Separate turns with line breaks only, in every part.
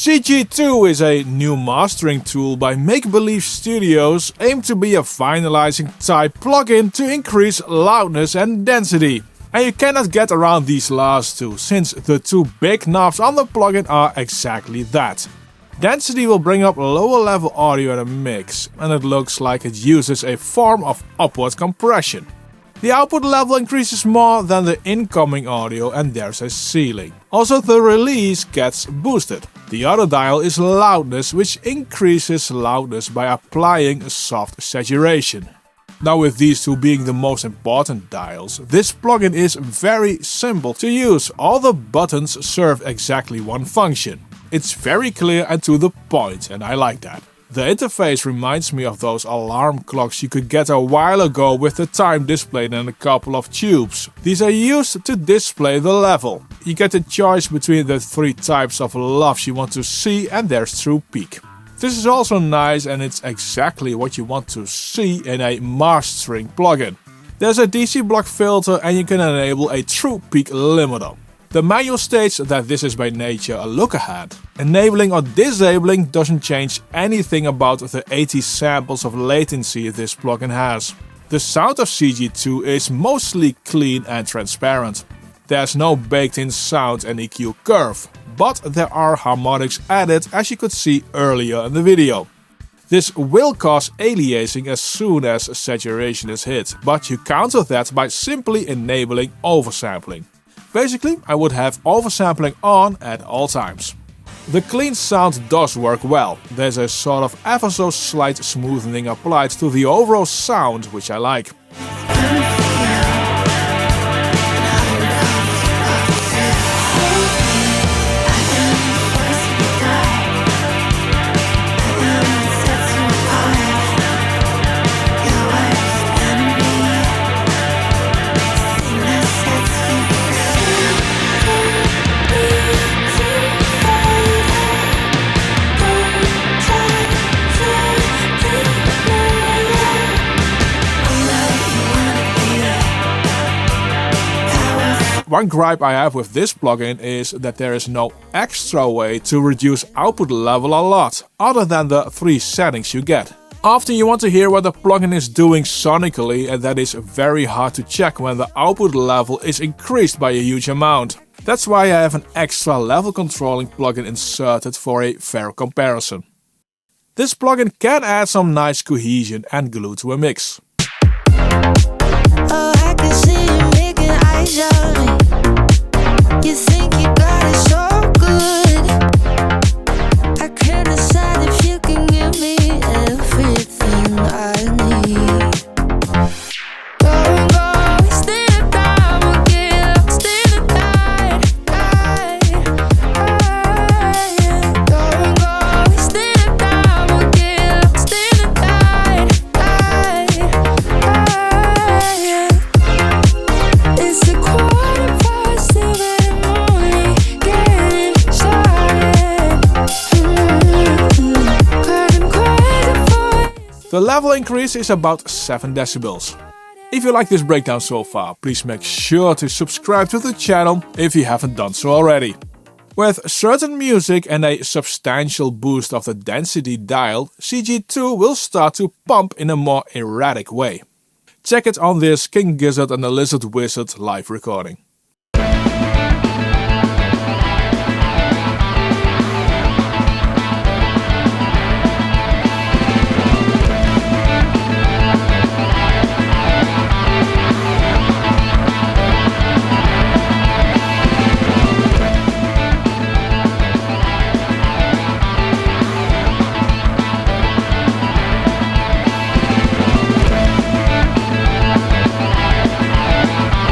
CGII is a new mastering tool by Make Believe Studios aimed to be a finalizing type plugin to increase loudness and density. And you cannot get around these last two, since the two big knobs on the plugin are exactly that. Density will bring up lower level audio in a mix, and it looks like it uses a form of upward compression. The output level increases more than the incoming audio and there's a ceiling. Also the release gets boosted. The other dial is loudness, which increases loudness by applying a soft saturation. Now with these two being the most important dials, this plugin is very simple to use. All the buttons serve exactly one function. It's very clear and to the point, and I like that. The interface reminds me of those alarm clocks you could get a while ago with the time displayed in a couple of tubes. These are used to display the level. You get a choice between the three types of LUFS you want to see, and there's true peak. This is also nice, and it's exactly what you want to see in a mastering plugin. There's a DC block filter and you can enable a true peak limiter. The manual states that this is by nature a look-ahead. Enabling or disabling doesn't change anything about the 80 samples of latency this plugin has. The sound of CGII is mostly clean and transparent. There's no baked-in sound and EQ curve, but there are harmonics added, as you could see earlier in the video. This will cause aliasing as soon as saturation is hit, but you counter that by simply enabling oversampling. Basically, I would have oversampling on at all times. The clean sound does work well. There's a sort of ever so slight smoothing applied to the overall sound, which I like. One gripe I have with this plugin is that there is no extra way to reduce output level a lot, other than the 3 settings you get. Often you want to hear what the plugin is doing sonically, and that is very hard to check when the output level is increased by a huge amount. That's why I have an extra level controlling plugin inserted for a fair comparison. This plugin can add some nice cohesion and glue to a mix.
Oh, I can see you making eyes at me. You think you got it so good. I can't decide if you can give me everything I need. Go, go, stay the time, we'll get lost in the night. Go, go, stay the time, we'll get lost in the night. It's a 7:15 and I'm only getting started. I'm crazy for you.
The level increase is about 7 decibels. If you like this breakdown so far, please make sure to subscribe to the channel if you haven't done so already. With certain music and a substantial boost of the density dial, CGII will start to pump in a more erratic way. Check it on this King Gizzard and the Lizard Wizard live recording.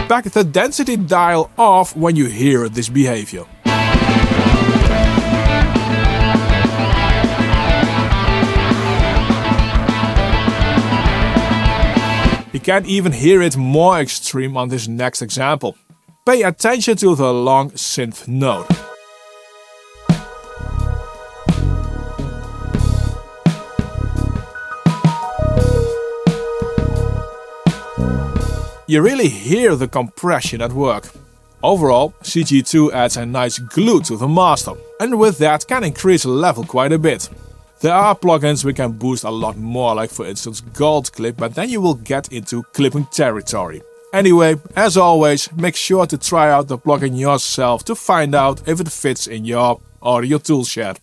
Back the density dial off when you hear this behavior. You can even hear it more extreme on this next example. Pay attention to the long synth note. You really hear the compression at work. Overall, CGII adds a nice glue to the master. and with that can increase level quite a bit. There are plugins we can boost a lot more, like for instance Gold Clip, but then you will get into clipping territory. Anyway, as always, make sure to try out the plugin yourself to find out if it fits in your audio toolshed.